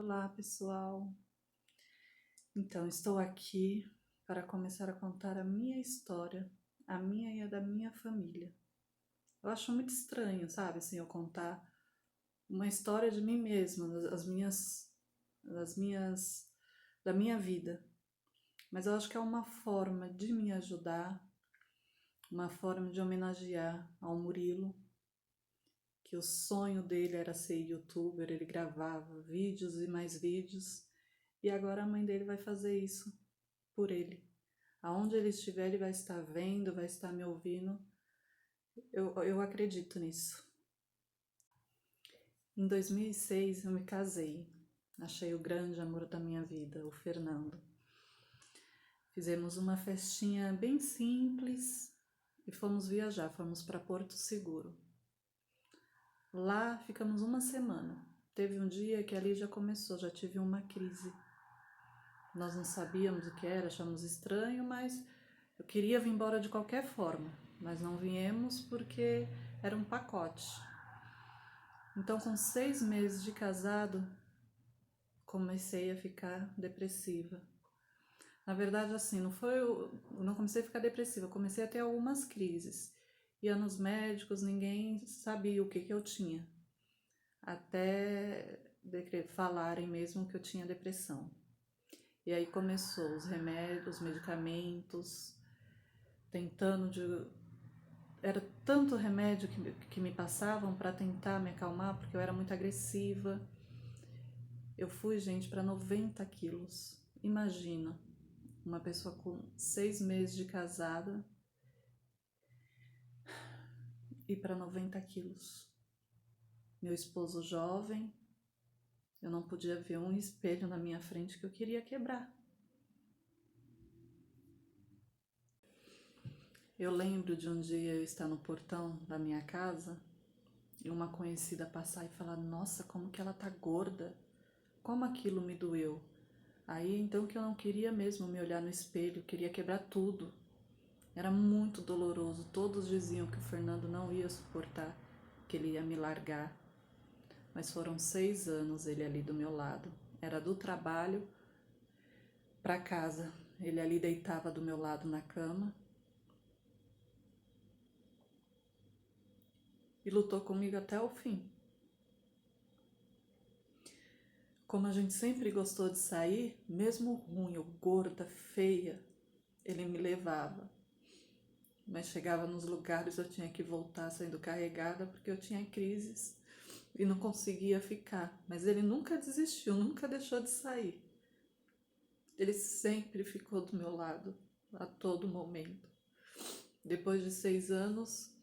Olá, pessoal. Então, estou aqui para começar a contar a minha história, a minha e a da minha família. Eu acho muito estranho, sabe, assim, eu contar uma história de mim mesma, da minha vida. Mas eu acho que é uma forma de me ajudar, uma forma de homenagear ao Murilo, que o sonho dele era ser youtuber, ele gravava vídeos e mais vídeos, e agora a mãe dele vai fazer isso por ele. Aonde ele estiver, ele vai estar vendo, vai estar me ouvindo. Eu acredito nisso. Em 2006 eu me casei. Achei o grande amor da minha vida, o Fernando. Fizemos uma festinha bem simples e fomos viajar, fomos para Porto Seguro. Lá ficamos uma semana. Teve um dia que ali já começou, já tive uma crise. Nós não sabíamos o que era, achamos estranho, mas eu queria vir embora de qualquer forma. Mas não viemos porque era um pacote. Então, com 6 meses de casado, comecei a ficar depressiva. Na verdade, assim, não comecei a ficar depressiva, comecei a ter algumas crises. Ia nos médicos, ninguém sabia o que eu tinha. Até falarem mesmo que eu tinha depressão. E aí começou os remédios, os medicamentos, Era tanto remédio que me passavam para tentar me acalmar, porque eu era muito agressiva. Eu fui, gente, para 90 quilos. Imagina, uma pessoa com 6 meses de casada ir para 90 quilos. Meu esposo jovem, eu não podia ver um espelho na minha frente que eu queria quebrar. Eu lembro de um dia eu estar no portão da minha casa e uma conhecida passar e falar: nossa, como que ela tá gorda, como aquilo me doeu. Aí então que eu não queria mesmo me olhar no espelho, queria quebrar tudo. Era muito doloroso, todos diziam que o Fernando não ia suportar, que ele ia me largar. Mas foram 6 anos ele ali do meu lado. Era do trabalho para casa, ele ali deitava do meu lado na cama e lutou comigo até o fim. Como a gente sempre gostou de sair, mesmo ruim, eu gorda, feia, ele me levava. Mas chegava nos lugares, eu tinha que voltar saindo carregada porque eu tinha crises e não conseguia ficar. Mas ele nunca desistiu, nunca deixou de sair. Ele sempre ficou do meu lado, a todo momento. Depois de 6 anos,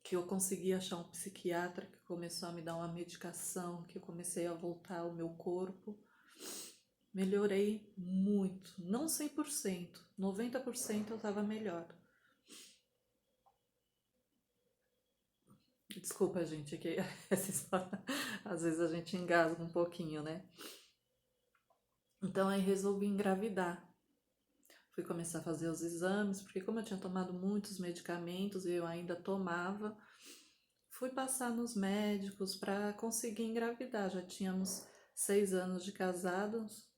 que eu consegui achar um psiquiatra que começou a me dar uma medicação, que eu comecei a voltar ao meu corpo, melhorei muito, não 100%, 90% eu estava melhor. Desculpa, gente, que essa história, às vezes a gente engasga um pouquinho, né? Então aí resolvi engravidar. Fui começar a fazer os exames, porque como eu tinha tomado muitos medicamentos e eu ainda tomava, fui passar nos médicos para conseguir engravidar. Já tínhamos 6 anos de casados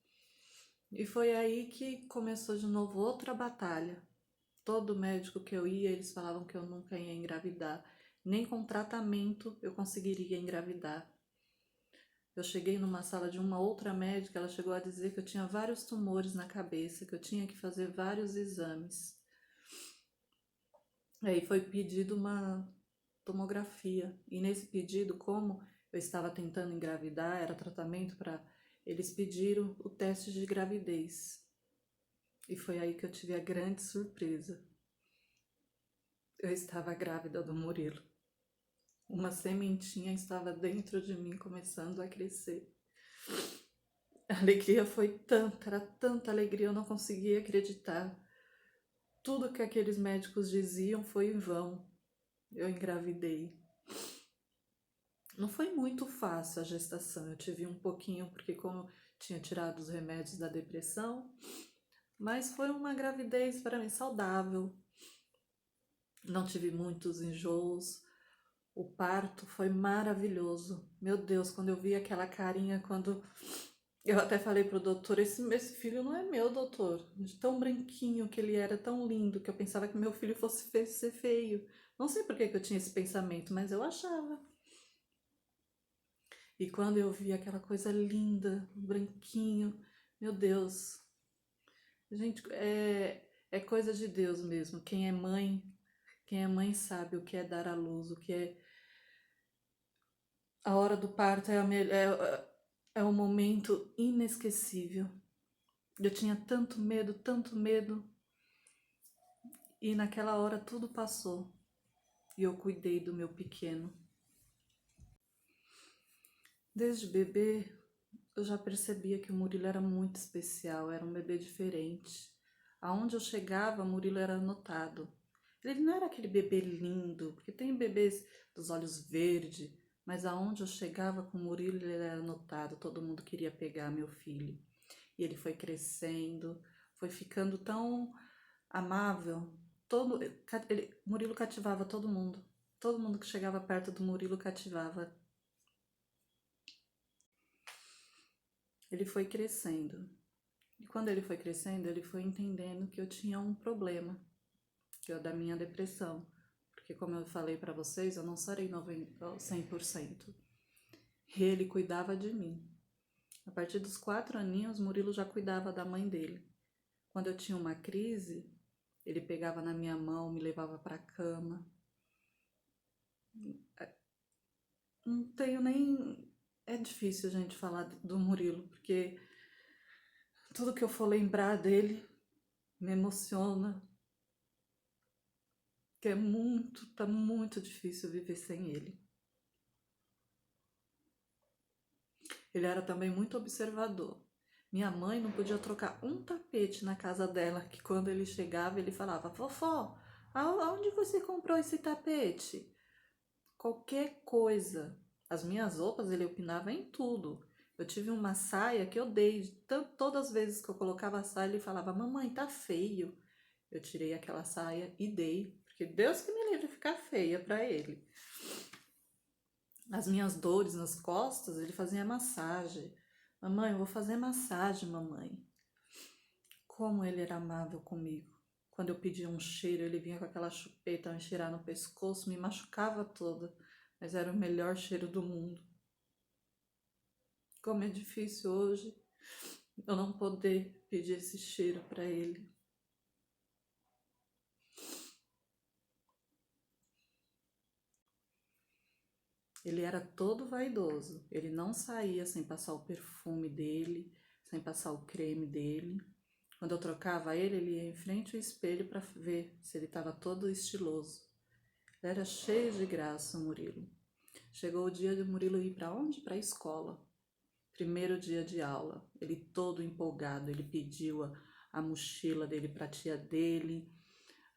e foi aí que começou de novo outra batalha. Todo médico que eu ia, eles falavam que eu nunca ia engravidar. Nem com tratamento eu conseguiria engravidar. Eu cheguei numa sala de uma outra médica, ela chegou a dizer que eu tinha vários tumores na cabeça, que eu tinha que fazer vários exames. Aí foi pedido uma tomografia. E nesse pedido, como eu estava tentando engravidar, era tratamento para... Eles pediram o teste de gravidez. E foi aí que eu tive a grande surpresa. Eu estava grávida do Murilo. Uma sementinha estava dentro de mim, começando a crescer. A alegria foi tanta, era tanta alegria, eu não conseguia acreditar. Tudo que aqueles médicos diziam foi em vão. Eu engravidei. Não foi muito fácil a gestação, eu tive um pouquinho, porque como eu tinha tirado os remédios da depressão, mas foi uma gravidez para mim saudável. Não tive muitos enjoos. O parto foi maravilhoso. Meu Deus, quando eu vi aquela carinha, quando eu até falei pro doutor, esse filho não é meu, doutor. De tão branquinho que ele era, tão lindo, que eu pensava que meu filho fosse ser feio. Não sei por que que eu tinha esse pensamento, mas eu achava. E quando eu vi aquela coisa linda, branquinho, meu Deus. Gente, é coisa de Deus mesmo. Quem é mãe sabe o que é dar à luz, o que é a hora do parto é um momento inesquecível. Eu tinha tanto medo, e naquela hora tudo passou. E eu cuidei do meu pequeno. Desde bebê, eu já percebia que o Murilo era muito especial, era um bebê diferente. Aonde eu chegava, Murilo era notado. Ele não era aquele bebê lindo, porque tem bebês dos olhos verdes, mas aonde eu chegava com o Murilo, ele era notado, todo mundo queria pegar meu filho. E ele foi crescendo, foi ficando tão amável. Murilo cativava todo mundo. Todo mundo que chegava perto do Murilo cativava. Ele foi crescendo. E quando ele foi crescendo, ele foi entendendo que eu tinha um problema, que é da minha depressão. Porque como eu falei para vocês, eu não sarei 100%. E ele cuidava de mim. A partir dos 4 aninhos, Murilo já cuidava da mãe dele. Quando eu tinha uma crise, ele pegava na minha mão, me levava para a cama. Não tenho nem... É difícil a gente falar do Murilo, porque tudo que eu for lembrar dele me emociona, que tá muito difícil viver sem ele. Ele era também muito observador. Minha mãe não podia trocar um tapete na casa dela, que quando ele chegava, ele falava: Fofó, aonde você comprou esse tapete? Qualquer coisa. As minhas roupas, ele opinava em tudo. Eu tive uma saia que eu dei, todas as vezes que eu colocava a saia, ele falava: Mamãe, tá feio. Eu tirei aquela saia e dei, porque Deus que me livre de ficar feia para ele. As minhas dores nas costas, ele fazia massagem. Mamãe, eu vou fazer massagem, mamãe. Como ele era amável comigo. Quando eu pedia um cheiro, ele vinha com aquela chupeta a me cheirar no pescoço, me machucava toda, mas era o melhor cheiro do mundo. Como é difícil hoje eu não poder pedir esse cheiro para ele. Ele era todo vaidoso, ele não saía sem passar o perfume dele, sem passar o creme dele. Quando eu trocava ele, ele ia em frente ao espelho para ver se ele estava todo estiloso. Ele era cheio de graça, o Murilo. Chegou o dia de Murilo ir para onde? Para a escola. Primeiro dia de aula, ele todo empolgado, ele pediu a mochila dele para a tia dele,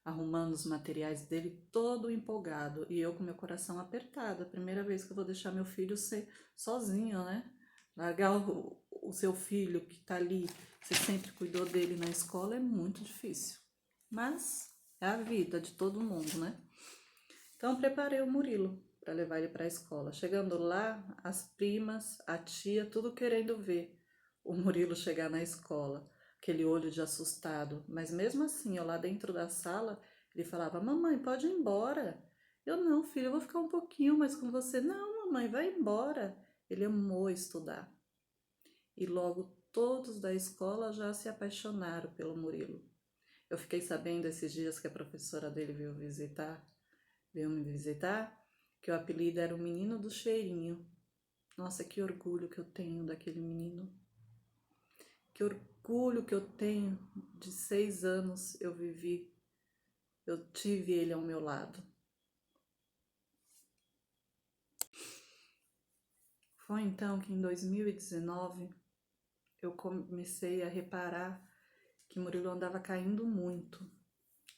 arrumando os materiais dele, todo empolgado. E eu com meu coração apertado, a primeira vez que eu vou deixar meu filho ser sozinho, né? Largar o seu filho que tá ali, você sempre cuidou dele na escola, é muito difícil. Mas é a vida de todo mundo, né? Então preparei o Murilo para levar ele para a escola. Chegando lá, as primas, a tia, tudo querendo ver o Murilo chegar na escola, aquele olho de assustado. Mas mesmo assim, eu lá dentro da sala, ele falava: Mamãe, pode ir embora. Eu não, filho, eu vou ficar um pouquinho mais com você. Não, mamãe, vai embora. Ele amou estudar. E logo todos da escola já se apaixonaram pelo Murilo. Eu fiquei sabendo esses dias que a professora dele veio me visitar, que o apelido era o menino do cheirinho. Nossa, que orgulho que eu tenho daquele menino. Que orgulho que eu tenho de 6 anos eu vivi. Eu tive ele ao meu lado. Foi então que em 2019 eu comecei a reparar que Murilo andava caindo muito.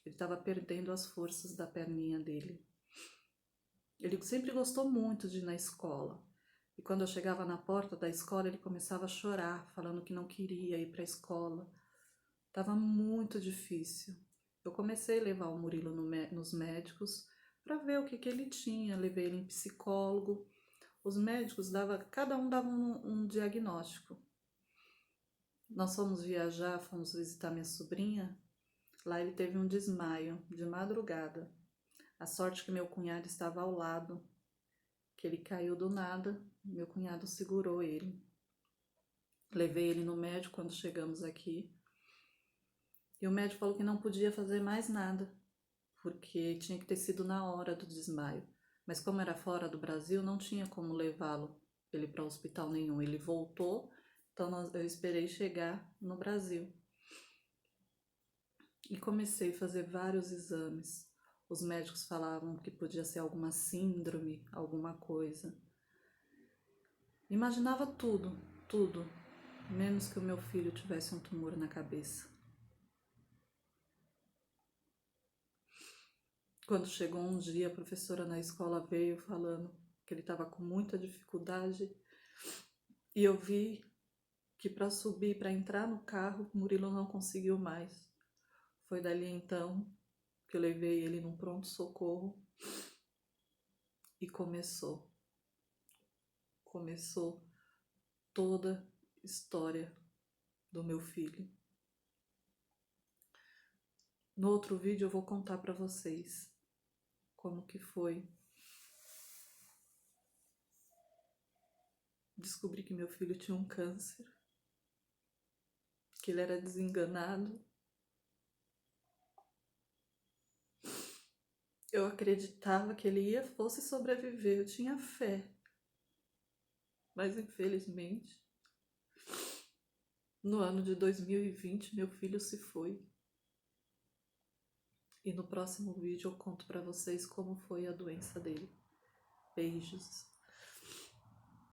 Ele estava perdendo as forças da perninha dele. Ele sempre gostou muito de ir na escola. E quando eu chegava na porta da escola, ele começava a chorar, falando que não queria ir para a escola. Tava muito difícil. Eu comecei a levar o Murilo nos médicos para ver o que ele tinha. Levei ele em psicólogo. Os médicos cada um dava um diagnóstico. Nós fomos viajar, fomos visitar minha sobrinha. Lá ele teve um desmaio de madrugada. A sorte que meu cunhado estava ao lado, que ele caiu do nada, meu cunhado segurou ele. Levei ele no médico quando chegamos aqui. E o médico falou que não podia fazer mais nada, porque tinha que ter sido na hora do desmaio. Mas como era fora do Brasil, não tinha como levá-lo ele para hospital nenhum. Ele voltou, então eu esperei chegar no Brasil. E comecei a fazer vários exames. Os médicos falavam que podia ser alguma síndrome, alguma coisa. Imaginava tudo, tudo, menos que o meu filho tivesse um tumor na cabeça. Quando chegou um dia, a professora na escola veio falando que ele estava com muita dificuldade e eu vi que para subir, para entrar no carro, Murilo não conseguiu mais. Foi dali então que eu levei ele num pronto-socorro e começou toda a história do meu filho. No outro vídeo eu vou contar para vocês como que foi descobri que meu filho tinha um câncer, que ele era desenganado. Eu acreditava que ele fosse sobreviver, eu tinha fé. Mas infelizmente, no ano de 2020, meu filho se foi. E no próximo vídeo eu conto para vocês como foi a doença dele. Beijos.